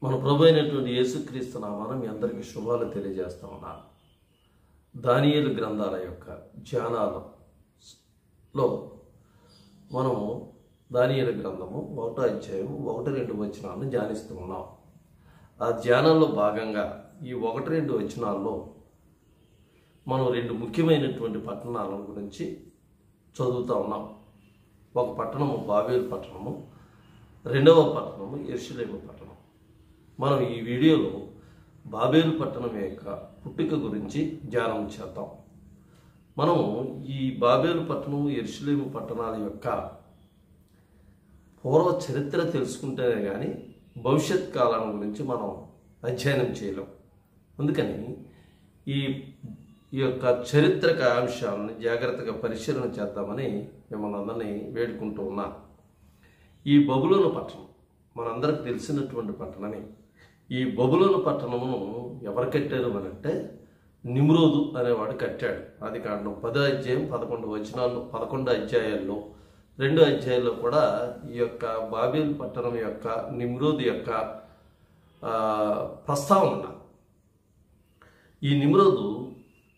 మన ప్రభు అయినటువంటి యేసుక్రీస్తు నామాన మీ అందరికీ శుభాలు తెలియజేస్తా ఉన్నాను. దానియేలు గ్రంథాల యొక్క ధ్యానాలలో మనము దానియేలు గ్రంథము 1వ అధ్యాయం 1-2 వచనాలను ధ్యానిస్తూ ఉన్నాం. ఆ ధ్యానంలో భాగంగా ఈ 1-2 వచనాల్లో మనం 2 ముఖ్యమైనటువంటి పట్టణాల గురించి చదువుతూ ఉన్నాం. ఒక పట్టణము బాబేలు పట్టణము, రెండవ పట్టణము యెరూషలేము పట్టణం. మనం ఈ వీడియోలో బాబేలు పట్టణం యొక్క పుట్టుక గురించి ధ్యానం చేద్దాం. మనము ఈ బాబేలు పట్టణం, యెరూషలేము పట్టణాల యొక్క పూర్వ చరిత్ర తెలుసుకుంటేనే కానీ భవిష్యత్ కాలం గురించి మనం అధ్యయనం చేయలేం. అందుకని ఈ యొక్క చారిత్రక అంశాలను జాగ్రత్తగా పరిశీలన చేద్దామని మిమ్మల్ని అందరినీ వేడుకుంటూ ఉన్నాను. ఈ బబులోను పట్టణం మనందరికి తెలిసినటువంటి పట్టణమే. ఈ బబులోను పట్టణమును ఎవరు కట్టారు అనంటే నిమ్రోదు అనేవాడు కట్టాడు. ఆదికాండం 10వ అధ్యాయం 11 వచనాల్లో 11 అధ్యాయాల్లో 2 అధ్యాయాల్లో కూడా ఈ యొక్క బాబేలు పట్టణం యొక్క నిమ్రోదు యొక్క ప్రస్తావన ఉన్నది. ఈ నిమ్రోదు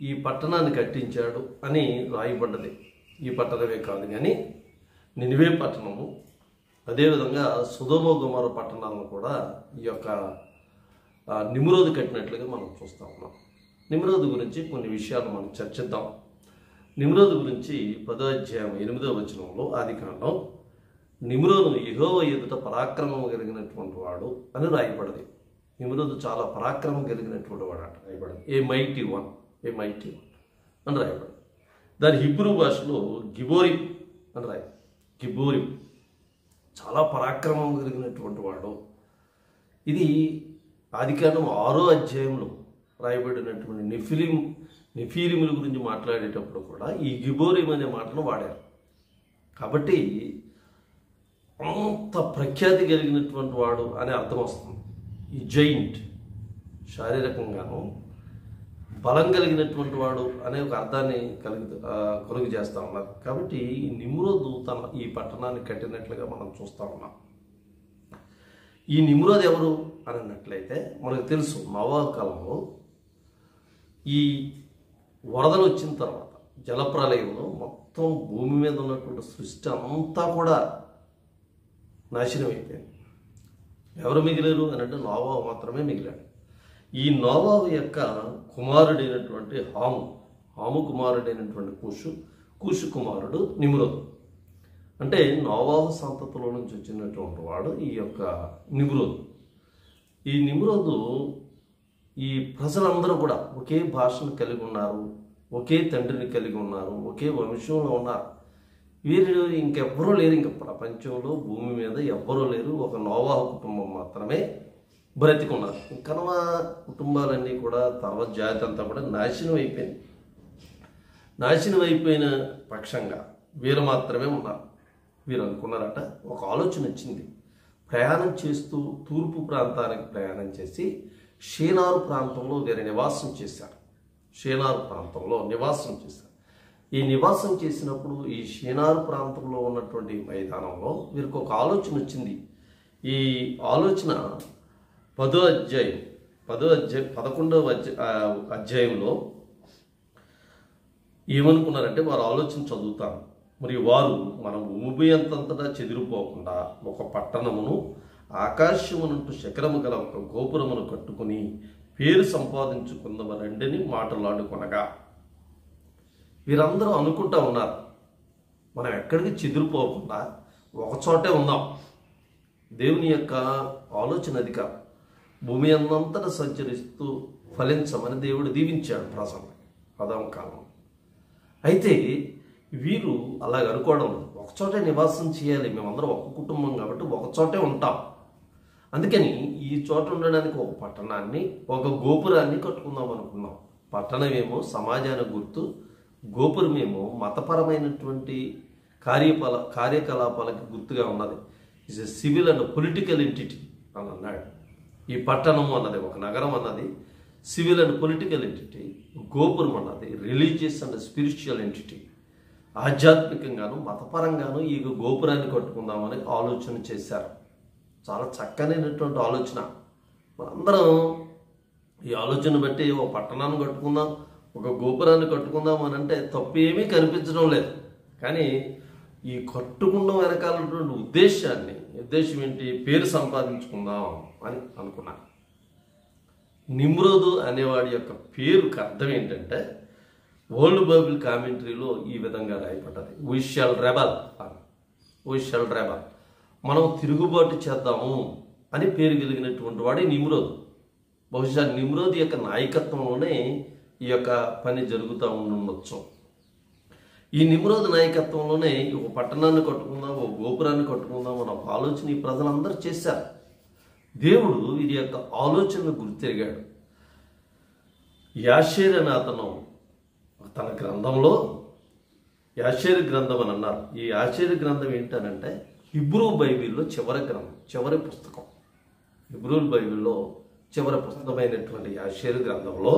ఈ పట్టణాన్ని కట్టించాడు అని రాయబడ్డది. ఈ పట్టణమే కాదు కానీ నినివే పట్టణము, అదేవిధంగా సొదొమ గొమొర్రా పట్టణాలను కూడా ఈ యొక్క నిమ్రోదు కట్టినట్లుగా మనం చూస్తూ ఉన్నాం. నిమ్రోదు గురించి కొన్ని విషయాలు మనం చర్చిద్దాం. నిమ్రోదు గురించి 10వ అధ్యాయం 8వ వచనంలో ఆదికాండం నిమ్రోదు యెహోవా ఎదుట పరాక్రమం కలిగినటువంటి వాడు అని రాయబడింది. నిమ్రోదు చాలా పరాక్రమం కలిగినటువంటి వాడు అంట రాయబడింది. ఏ మైటీ వన్ అని రాయబడింది. దాని హిబ్రూ భాషలో గిబోరిం అని రాయి. గిబోరిం చాలా పరాక్రమం కలిగినటువంటి వాడు. ఇది ఆదికాండం 6వ అధ్యాయంలో రాయబడినటువంటి నెఫీలిముల గురించి మాట్లాడేటప్పుడు కూడా ఈ గిబోరిం అనే మాటను వాడారు. కాబట్టి అంత ప్రఖ్యాతి కలిగినటువంటి వాడు అనే అర్థం వస్తుంది. ఈ జైంట్ శారీరకంగాను బలం కలిగినటువంటి వాడు అనే ఒక అర్థాన్ని కలుగు చేస్తూ ఉన్నారు. కాబట్టి ఈ నిమ్రోదు ఈ పట్టణాన్ని కట్టినట్లుగా మనం చూస్తూ ఉన్నాం. ఈ నిమ్రోదు ఎవరు అని అన్నట్లయితే మనకు తెలుసు, నోవహు కాలంలో ఈ వరదలు వచ్చిన తర్వాత జలప్రలయంలో మొత్తం భూమి మీద ఉన్నటువంటి సృష్టి అంతా కూడా నాశనం అయిపోయింది. ఎవరు మిగిలారు అని అంటే నోవహు మాత్రమే మిగిలాడు. ఈ నోవహు యొక్క కుమారుడైనటువంటి హాము కుమారుడైనటువంటి కూషు కుమారుడు నిమ్రోదు. అంటే నోవహు సంతతిలో నుంచి వచ్చినటువంటి వాడు ఈ యొక్క నిమ్రోదు. ఈ నిమ్రోదు ఈ ప్రజలందరూ కూడా ఒకే భాషను కలిగి ఉన్నారు, ఒకే తండ్రిని కలిగి ఉన్నారు, ఒకే వంశంలో ఉన్నారు. వీరు ఇంకెవ్వరూ లేరు. ఇంక ప్రపంచంలో భూమి మీద ఎవ్వరూ లేరు. ఒక నోవహు కుటుంబం మాత్రమే బ్రతికున్నారు. కనుమ కుటుంబాలన్నీ కూడా తర్వాత జాతి అంతా కూడా నాశనం అయిపోయింది. నాశనం అయిపోయిన పక్షంగా వీరు మాత్రమే ఉన్నారు. వీరు అనుకున్నారట, ఒక ఆలోచన వచ్చింది. ప్రయాణం చేస్తూ తూర్పు ప్రాంతానికి ప్రయాణం చేసి షీనారు ప్రాంతంలో వీరు నివాసం చేశారు. ఈ నివాసం చేసినప్పుడు ఈ షీనారు ప్రాంతంలో ఉన్నటువంటి మైదానంలో వీరికి ఒక ఆలోచన వచ్చింది. ఈ ఆలోచన 11వ అధ్యాయంలో ఏమనుకున్నారంటే, వారు ఆలోచన చదువుతాను. మరియు వారు మనం భూమి అంతంతటా చెదిరిపోకుండా ఒక పట్టణమును ఆకాశమునంటూ శిఖరము గల ఒక గోపురమును కట్టుకుని పేరు సంపాదించుకుందామని మాటలాడుకొనగా, వీరందరూ అనుకుంటా ఉన్నారు, మనం ఎక్కడికి చెదిరిపోకుండా ఒకచోటే ఉందాం. దేవుని యొక్క ఆలోచన అది కాదు. భూమి అందంతటా సంచరిస్తూ ఫలించమని దేవుడు దీవించాడు ప్రజల్ని ఆదాము కాలం. అయితే వీరు అలాగ అనుకోవడం, ఒకచోటే నివాసం చేయాలి, మేమందరం ఒక కుటుంబం కాబట్టి ఒకచోటే ఉంటాం. అందుకని ఈ చోట ఉండడానికి ఒక పట్టణాన్ని, ఒక గోపురాన్ని కట్టుకుందాం అనుకున్నాం. పట్టణమేమో సమాజానికి గుర్తు, గోపురమేమో మతపరమైనటువంటి కార్యకలాపాలకు గుర్తుగా ఉన్నది. It's a civil and political entity అని అన్నాడు. ఈ పట్టణము అన్నది, ఒక నగరం అన్నది సివిల్ అండ్ పొలిటికల్ ఎంటిటీ, గోపురం అన్నది రిలీజియస్ అండ్ స్పిరిచువల్ ఎంటిటీ. ఆధ్యాత్మికంగాను మతపరంగాను ఈ గోపురాన్ని కట్టుకుందామని ఆలోచన చేశారు. చాలా చక్కనైనటువంటి ఆలోచన. అందరం ఈ ఆలోచన బట్టి ఒక పట్టణాన్ని కట్టుకుందాం, ఒక గోపురాన్ని కట్టుకుందాం అని అంటే తప్పు ఏమీ కనిపించడం లేదు. కానీ ఈ కట్టుకుండం వెనకాలటువంటి ఉద్దేశం ఏంటి? పేరు సంపాదించుకుందాం అని అనుకున్నాను. నిమ్రోదు అనేవాడి యొక్క పేరుకి అర్థం ఏంటంటే వరల్డ్ బైబిల్ కామెంటరీలో ఈ విధంగా రాయబడ్డది, వి షల్ రెబల్ అని. వి షల్ రెబల్, మనం తిరుగుబాటు చేద్దాము అని పేరు కలిగినటువంటి వాడి నిమ్రోదు. బహుశా నిమ్రోదు యొక్క నాయకత్వంలోనే ఈ యొక్క పని జరుగుతూ ఉండొచ్చు. ఈ నిమ్రోదు నాయకత్వంలోనే ఒక పట్టణాన్ని కట్టుకుందాం, ఒక గోపురాన్ని కట్టుకుందాం అన్న ఒక ఆలోచన ఈ ప్రజలందరూ చేశారు. దేవుడు ఇది యొక్క ఆలోచనను గుర్తెరిగాడు. యాషేర్ అనే అతను తన గ్రంథంలో, యాషేర్ గ్రంథం అని అన్నారు. ఈ యాషేర్ గ్రంథం ఏంటనంటే హిబ్రూ బైబిల్లో చివరి పుస్తకం. హిబ్రూ బైబిల్లో చివరి పుస్తకమైనటువంటి యాషేర్ గ్రంథంలో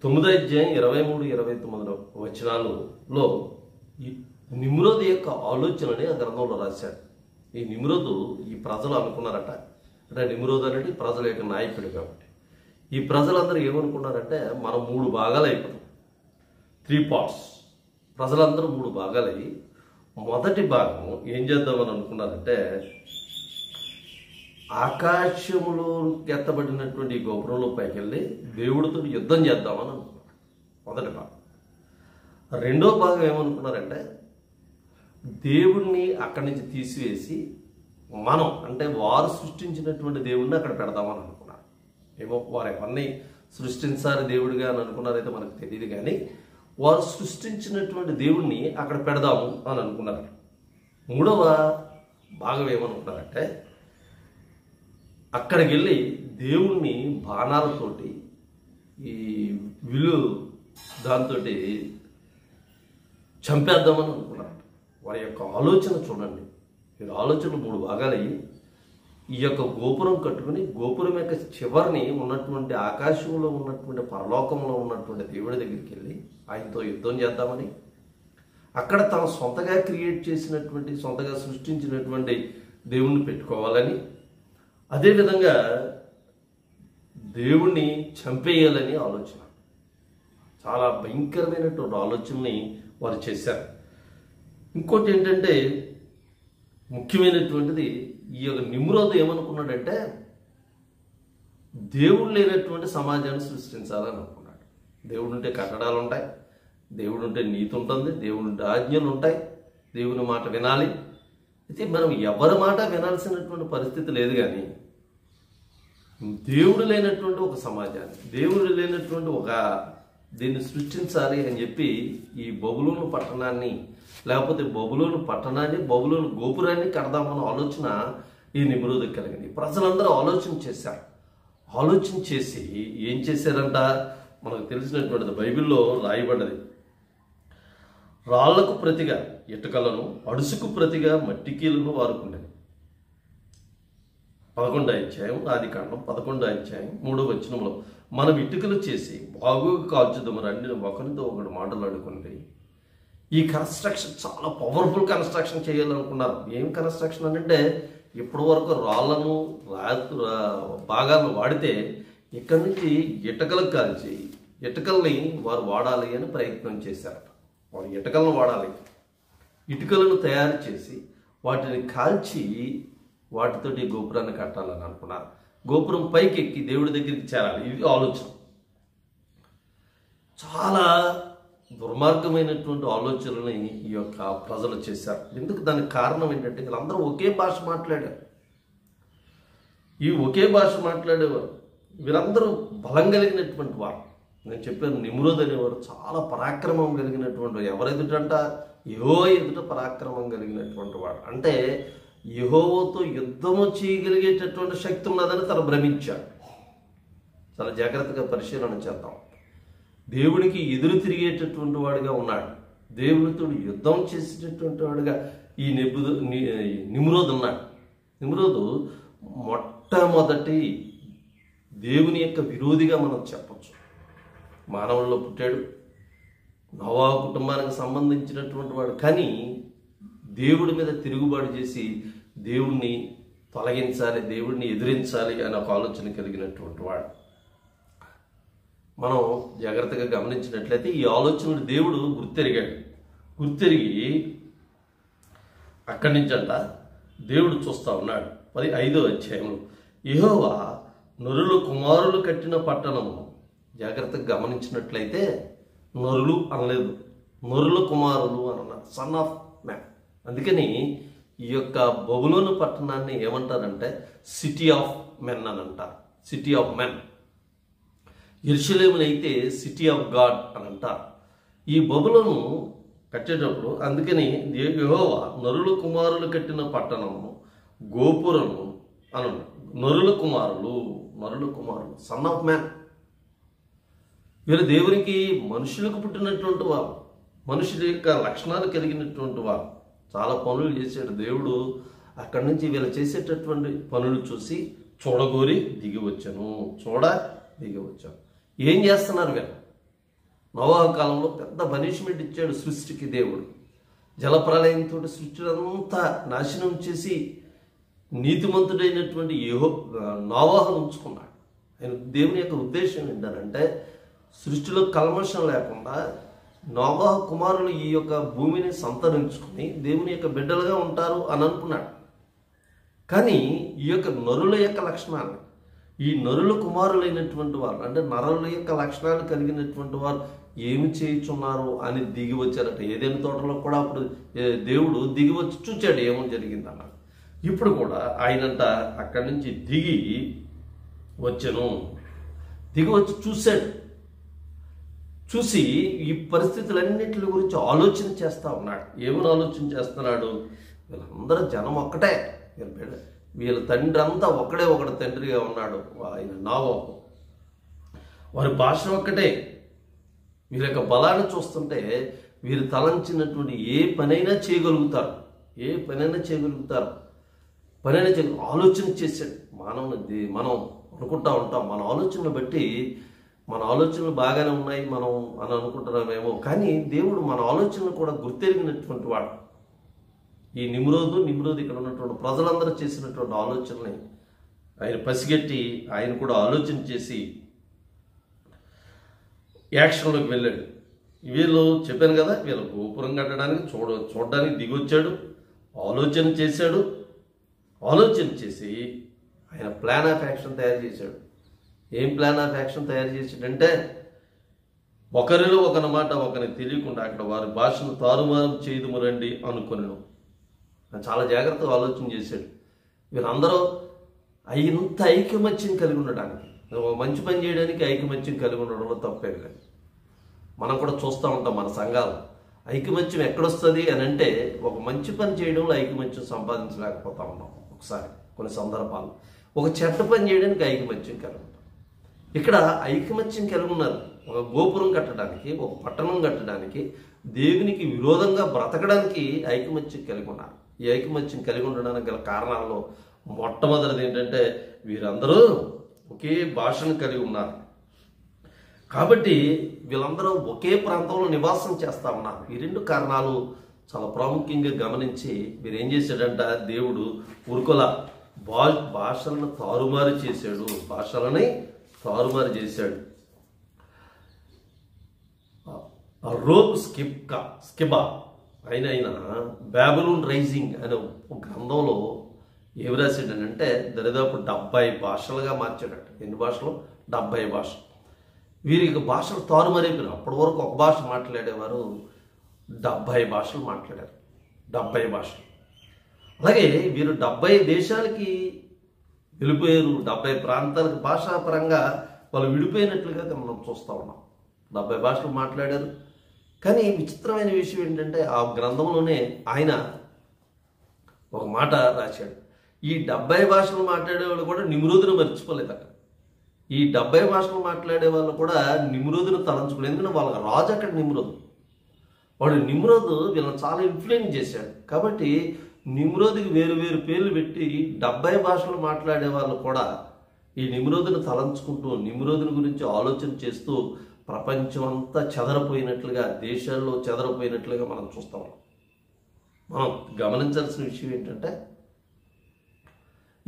9వ అధ్యాయం 23-29 వచనాలలో ఈ నిమ్రోదు యొక్క ఆలోచనని ఆ గ్రంథంలో రాశాడు. ఈ నిమ్రోదు ఈ ప్రజలు అనుకున్నారట, అంటే నిమ్రోదు అనేది ప్రజల యొక్క నాయకుడు కాబట్టి ఈ ప్రజలందరూ ఏమనుకున్నారంటే మనం 3 భాగాలు అయిపోతాం, 3 parts. ప్రజలందరూ 3 భాగాలయ్యి మొదటి భాగం ఏం చేద్దామని అనుకున్నారంటే ఆకాశంలో ఎత్తబడినటువంటి ఈ గోపురంలో పైకి వెళ్ళి దేవుడితో యుద్ధం చేద్దామని అనుకున్నారు. మొదటి భాగం. రెండో భాగం ఏమనుకున్నారంటే దేవుణ్ణి అక్కడి నుంచి తీసివేసి మనం, అంటే వారు సృష్టించినటువంటి దేవుణ్ణి అక్కడ పెడదామని అనుకున్నారు. ఏమో వారు ఎవరిని సృష్టించాలి దేవుడిగా అని అనుకున్నారైతే మనకు తెలియదు, కానీ వారు సృష్టించినటువంటి దేవుణ్ణి అక్కడ పెడదాము అని అనుకున్నారు. మూడవ భాగం ఏమనుకున్నారంటే అక్కడికి వెళ్ళి దేవుణ్ణి బాణాలతోటి ఈ దాంతో చంపేద్దామని అనుకున్నారు. వారి యొక్క ఆలోచన చూడండి. ఈ ఆలోచన 3 భాగాలయ్యి ఈ యొక్క గోపురం కట్టుకుని గోపురం యొక్క చివరిని ఉన్నటువంటి ఆకాశంలో ఉన్నటువంటి పరలోకంలో ఉన్నటువంటి దేవుడి దగ్గరికి వెళ్ళి ఆయనతో యుద్ధం చేద్దామని, అక్కడ తన సొంతగా క్రియేట్ చేసినటువంటి, సొంతగా సృష్టించినటువంటి దేవుణ్ణి పెట్టుకోవాలని, అదేవిధంగా దేవుణ్ణి చంపేయాలని ఆలోచన. చాలా భయంకరమైనటువంటి ఆలోచనని వారు చేశారు. ఇంకోటి ఏంటంటే ముఖ్యమైనటువంటిది, ఈ యొక్క నిమ్రోదు ఏమనుకున్నాడంటే దేవుడు లేనటువంటి సమాజాన్ని సృష్టించాలని అనుకున్నాడు. దేవుడు ఉంటే కట్టడాలు ఉంటాయి, దేవుడు ఉంటే నీతి ఉంటుంది, దేవుడు ఉంటే ఆజ్ఞలు ఉంటాయి, దేవుని మాట వినాలి. అయితే మనం ఎవరి మాట వినాల్సినటువంటి పరిస్థితి లేదు, కానీ దేవుడు లేనటువంటి ఒక సమాజాన్ని, దేవుడు లేనటువంటి ఒక దీన్ని సృష్టించాలి అని చెప్పి ఈ బబులోను పట్టణాన్ని, లేకపోతే బబులోను గోపురాన్ని కడదామన్న ఆలోచన ఈ నిమ్రోదుకి కలిగింది. ప్రజలందరూ ఆలోచన చేశారు. ఆలోచన చేసి ఏం చేశారంట? మనకు తెలిసినటువంటిది బైబిల్లో రాయబడ్డది. రాళ్లకు ప్రతిగా ఇటుకలను, అడుసుకు ప్రతిగా మట్టికీలను వారుకునేది. 11వ అధ్యాయం ఆదికాండం 11వ అధ్యాయం 3వ వచనంలో మనం ఇటుకలు చేసి బాగుగా కాల్చుదాము రండి ఒకరితో ఒకటి మాట్లాడుకుంటే. ఈ కన్స్ట్రక్షన్ చాలా పవర్ఫుల్ కన్స్ట్రక్షన్ చేయాలనుకున్నారు. ఏం కన్స్ట్రక్షన్ అంటే ఇప్పటి వరకు రాళ్లను భాగాలను వాడితే ఇక్కడి నుంచి ఇటుకలకు కాల్చి ఇటుకల్ని వారు వాడాలి అని ప్రయత్నం చేశారట. వారు ఇటుకలను వాడాలి, ఇటుకలను తయారు చేసి వాటిని కాల్చి వాటితోటి గోపురాన్ని కట్టాలని అనుకున్నారు. గోపురం పైకి ఎక్కి దేవుడి దగ్గరికి చేరాలి. ఇది ఆలోచన. చాలా దుర్మార్గమైనటువంటి ఆలోచనలని ఈ యొక్క ప్రజలు చేశారు. ఎందుకు? దానికి కారణం ఏంటంటే వీళ్ళందరూ ఒకే భాష మాట్లాడారు. ఈ ఒకే భాష మాట్లాడేవారు వీరందరూ బలం కలిగినటువంటి వారు. నేను చెప్పాను, నిమ్రోదు అనేవారు చాలా పరాక్రమం కలిగినటువంటి వాడు. ఎవరు ఎదుటంట? యెహోవా ఎదుట పరాక్రమం కలిగినటువంటి వాడు. అంటే యెహోవాతో యుద్ధము చేయగలిగేటటువంటి శక్తి ఉన్నదని తను భ్రమించాడు. చాలా జాగ్రత్తగా పరిశీలన చేద్దాం. దేవుడికి ఎదురు తిరిగేటటువంటి వాడిగా ఉన్నాడు. దేవుడితో యుద్ధం చేసేటటువంటి వాడిగా ఈ నిమ్రోదు ఉన్నాడు. నిమ్రోదు మొట్టమొదటి దేవుని యొక్క విరోధిగా మనం చెప్పచ్చు. మానవుల్లో పుట్టాడు, నోవా కుటుంబానికి సంబంధించినటువంటి వాడు. కానీ దేవుడి మీద తిరుగుబాటు చేసి దేవుణ్ణి తొలగించాలి, దేవుడిని ఎదిరించాలి అనే ఒక ఆలోచన కలిగినటువంటి వాడు. మనం జాగ్రత్తగా గమనించినట్లయితే ఈ ఆలోచనలు దేవుడు గుర్తెరిగాడు. గుర్తెరిగి అక్కడి నుంచి దేవుడు చూస్తూ ఉన్నాడు. 15వ అధ్యాయంలో యెహోవా నరులు కుమారులు కట్టిన పట్టణము, జాగ్రత్తగా గమనించినట్లయితే నరులు అనలేదు, నరుల కుమారులు అని అన్నారు, సన్ ఆఫ్ మ్యాన్. అందుకని ఈ యొక్క బబులోను పట్టణాన్ని ఏమంటారంటే సిటీ ఆఫ్ మెన్ అని అంటారు, సిటీ ఆఫ్ మెన్. యెరూషలేమునైతే సిటీ ఆఫ్ గాడ్ అని అంటారు. ఈ బబులోను కట్టేటప్పుడు అందుకని యెహోవా నరుల కుమారులు కట్టిన పట్టణము గోపురము అని నరుల కుమారులు, నరుల కుమారులు, సన్ ఆఫ్ మ్యాన్. వీరు దేవునికి మనుషులకు పుట్టినటువంటి వారు, మనుషుల యొక్క లక్షణాలు కలిగినటువంటి వారు. చాలా పనులు చేశాడు దేవుడు. అక్కడి నుంచి వీళ్ళు చేసేటటువంటి పనులు చూసి చూడగోరి దిగి వచ్చాను, దిగి వచ్చాను. ఏం చేస్తున్నారు వీళ్ళు? నోవహు కాలంలో పెద్ద పనిష్మెంట్ ఇచ్చాడు సృష్టికి దేవుడు. జలప్రలయంతో సృష్టినంతా నాశనం చేసి నీతిమంతుడైనటువంటి నోవహును ఉంచుకున్నాడు. ఆయన దేవుని యొక్క ఉద్దేశం ఏంటంటే సృష్టిలో కల్మషం లేకుండా నోవహు కుమారులు ఈ యొక్క భూమిని సంతరించుకుని దేవుని యొక్క బిడ్డలుగా ఉంటారు అని అనుకున్నాడు. కానీ ఈ యొక్క నరుల యొక్క లక్షణాలు, ఈ నరుల కుమారులైనటువంటి వారు అంటే నరుల యొక్క లక్షణాలు కలిగినటువంటి వారు ఏమి చేయుచున్నారు అని దిగి వచ్చారట. ఏదైనా తోటలో కూడా అప్పుడు దేవుడు దిగి వచ్చి చూచాడు ఏమో జరిగిందన్నాడు. ఇప్పుడు కూడా ఆయనంట అక్కడి నుంచి దిగి వచ్చాను, దిగి వచ్చి చూశాడు. చూసి ఈ పరిస్థితులన్నింటి గురించి ఆలోచన చేస్తూ ఉన్నాడు. ఏమని ఆలోచన చేస్తున్నాడు? వీళ్ళందరూ జనం ఒక్కటే, వీళ్ళ తండ్రి అంతా ఒకడే ఒకడు తండ్రిగా ఉన్నాడు ఆయన నోవహు. వారి భాష ఒక్కటే. వీరి యొక్క బలాన్ని చూస్తుంటే వీరు తలంచినటువంటి ఏ పనైనా చేయగలుగుతారు, ఏ పనైనా చేయగలుగుతారు. ఆలోచన చేశాడు. మనం అనుకుంటా ఉంటాం, మన ఆలోచనలు బట్టి మన ఆలోచనలు బాగానే ఉన్నాయి మనం అని అనుకుంటున్నామేమో, కానీ దేవుడు మన ఆలోచనలు కూడా గుర్తెరిగినటువంటి వాడు. ఈ నిమ్రోదు ఇక్కడ ఉన్నటువంటి ప్రజలందరూ చేసినటువంటి ఆలోచనని ఆయన పసిగట్టి ఆయన కూడా ఆలోచన చేసి యాక్షన్లోకి వెళ్ళాడు. వీళ్ళు చెప్పాను కదా, వీళ్ళు గోపురం కట్టడానికి చూడడానికి దిగొచ్చాడు, ఆలోచన చేశాడు. ఆలోచన చేసి ఆయన ప్లాన్ ఆఫ్ యాక్షన్ తయారు చేశాడు. ఏం ప్లాన్ ఆఫ్ యాక్షన్ తయారు చేసాడంటే ఒకరిలో ఒకనమాట ఒకరికి తెలియకుండా అక్కడ వారి భాషను తారుమారు చేయదుము రండి అనుకున్నాను. చాలా జాగ్రత్తగా ఆలోచన చేశాడు. వీరందరూ ఇంత ఐకమత్యం కలిగి ఉండడానికి, మంచి పని చేయడానికి ఐకమత్యం కలిగి ఉండడంలో తప్పే లేదు. మనం కూడా చూస్తూ ఉంటాం మన సంఘాలు. ఐకమత్యం ఎక్కడొస్తుంది అని అంటే ఒక మంచి పని చేయడంలో ఐకమత్యం సంపాదించలేకపోతా ఉన్నాం. ఒకసారి కొన్ని సందర్భాలు ఒక చెడ్డ పని చేయడానికి ఐకమత్యం కలిగి ఉంటాం. ఇక్కడ ఐకమత్యం కలిగి ఉన్నారు. ఒక గోపురం కట్టడానికి, ఒక పట్టణం కట్టడానికి, దేవునికి విరోధంగా బ్రతకడానికి ఐకమత్యం కలిగి ఉన్నారు. ఈ ఐకమత్యం కలిగి ఉండడానికి గల కారణాల్లో మొట్టమొదటిది ఏంటంటే వీరందరూ ఒకే భాషను కలిగి ఉన్నారు. కాబట్టి వీళ్ళందరూ ఒకే ప్రాంతంలో నివాసం చేస్తూ ఉన్నారు. ఈ రెండు కారణాలు చాలా ప్రాముఖ్యంగా గమనించి మీరు ఏం చేశాడంట, దేవుడు ఉరుకుల భాషలను తారుమారు చేశాడు, భాషలని తారుమారు చేశాడు. రోబ్ స్కిబా అయిన బాబిలోన్ రైజింగ్ అనే ఒక గ్రంథంలో ఏమి రాశాడనంటే దరిదాపు 70 భాషలుగా మార్చాడట. ఎన్ని భాషలు? 70 భాషలు. వీరికి భాషలు తారుమారైపోయినారు. అప్పటి వరకు ఒక భాష మాట్లాడేవారు, 70 భాషలు మాట్లాడారు. 70 భాషలు. అలాగే వీరు 70 దేశాలకి వెళ్ళిపోయారు. 70 ప్రాంతాలకు భాషాపరంగా వాళ్ళు విడిపోయినట్లుగా మనం చూస్తూ ఉన్నాం. 70 భాషలు మాట్లాడారు. కానీ విచిత్రమైన విషయం ఏంటంటే ఆ గ్రంథంలోనే ఆయన ఒక మాట రాశాడు. ఈ 70 భాషలు మాట్లాడే వాళ్ళు కూడా నిమ్రోదును మర్చిపోలేదట. ఈ 70 భాషలు మాట్లాడే వాళ్ళు కూడా నిమ్రోదును తలంచుకోలేదు. ఎందుకంటే వాళ్ళకి రాజు అక్కడ నిమ్రోదు. వాడు నిమ్రోదు వీళ్ళని చాలా ఇన్ఫ్లుయెన్స్ చేశాడు. కాబట్టి నిమ్రోదుకి వేరు వేరు పేర్లు పెట్టి 70 భాషలు మాట్లాడే వాళ్ళు కూడా ఈ నిమ్రోదును తలంచుకుంటూ నిమ్రోదుని గురించి ఆలోచన చేస్తూ ప్రపంచం అంతా చెదరపోయినట్లుగా, దేశాల్లో చెదరపోయినట్లుగా మనం చూస్తాం. మనం గమనించాల్సిన విషయం ఏంటంటే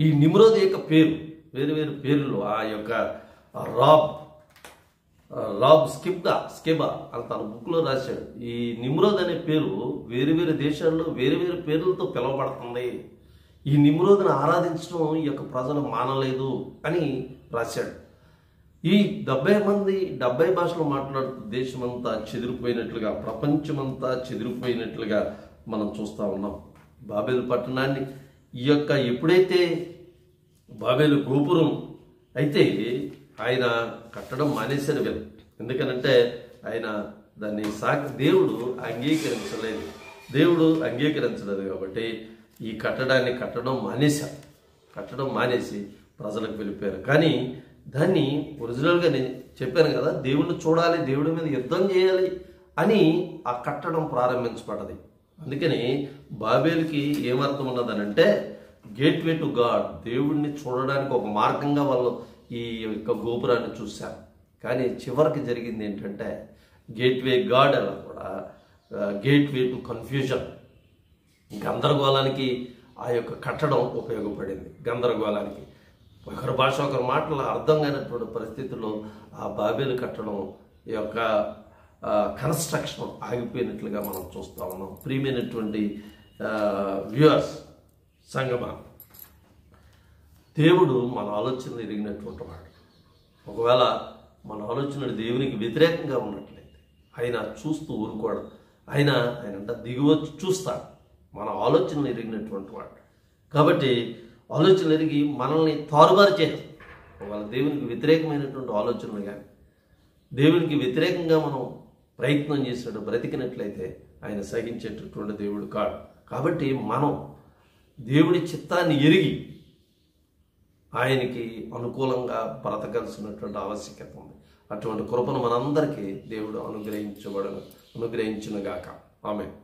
ఈ నిమ్రోద్ యొక్క పేరు వేరు వేరు పేర్లు ఆ యొక్క రాబ్ స్కెబా అని తన బుక్లో రాశాడు. ఈ నిమ్రోద్ అనే పేరు వేరు వేరు దేశాల్లో వేరు వేరు పేర్లతో పిలువబడుతుంది. ఈ నిమ్రోద్ని ఆరాధించడం ఈ యొక్క ప్రజలు మానలేదు అని రాశాడు. ఈ 70 భాషలు మాట్లాడుతూ దేశమంతా చెదిరిపోయినట్లుగా, ప్రపంచమంతా చెదిరిపోయినట్లుగా మనం చూస్తూ ఉన్నాం. బాబేలు పట్టణాన్ని ఎప్పుడైతే బాబేలు గోపురం అయితే ఆయన కట్టడం మానేశారు వీళ్ళు. ఎందుకనంటే ఆయన దాన్ని దేవుడు అంగీకరించలేదు కాబట్టి ఈ కట్టడాన్ని కట్టడం మానేసి ప్రజలకు వెళ్ళిపోయారు. కానీ దాన్ని ఒరిజినల్గా నేను చెప్పాను కదా, దేవుణ్ణి చూడాలి, దేవుడి మీద యుద్ధం చేయాలి అని ఆ కట్టడం ప్రారంభించబడ్డది. అందుకని బాబేలుకి ఏమర్థం ఉన్నదనంటే గేట్వే టు గాడ్, దేవుడిని చూడడానికి ఒక మార్గంగా వాళ్ళు ఈ యొక్క గోపురాన్ని చూశారు. కానీ చివరికి జరిగింది ఏంటంటే గేట్వే గాడ్ అలా కూడా గేట్వే టు కన్ఫ్యూజన్, గందరగోళానికి ఆ యొక్క కట్టడం ఉపయోగపడింది. గందరగోళానికి ఒకరి భాష ఒకరి మాటలు అర్థం కానటువంటి పరిస్థితుల్లో ఆ బాబేలు కట్టడం యొక్క కన్స్ట్రక్షన్ ఆగిపోయినట్లుగా మనం చూస్తూ ఉన్నాం. ప్రియమైనటువంటి వ్యూవర్స్, సంగమా, దేవుడు మన ఆలోచనలు ఎరిగినటువంటి వాడు. ఒకవేళ మన ఆలోచనలు దేవునికి వ్యతిరేకంగా ఉన్నట్లయితే ఆయన చూస్తూ ఊరుకోవడం, ఆయన దిగువచ్చి చూస్తాడు. మన ఆలోచనలు ఎరిగినటువంటి వాడు కాబట్టి ఆలోచనలు ఎరిగి మనల్ని తారుమారు చేస్తాం. ఒకవేళ దేవునికి వ్యతిరేకమైనటువంటి ఆలోచనలు కానీ దేవునికి వ్యతిరేకంగా మనం ప్రయత్నం చేసినట్టు బ్రతికినట్లయితే ఆయన సహించేటటువంటి దేవుడు కాడు. కాబట్టి మనం దేవుడి చిత్తాన్ని ఎరిగి ఆయనకి అనుకూలంగా బ్రతకాల్సినటువంటి ఆవశ్యకత ఉంది. అటువంటి కృపను మనందరికీ దేవుడు అనుగ్రహించునుగాక. ఆమేన్.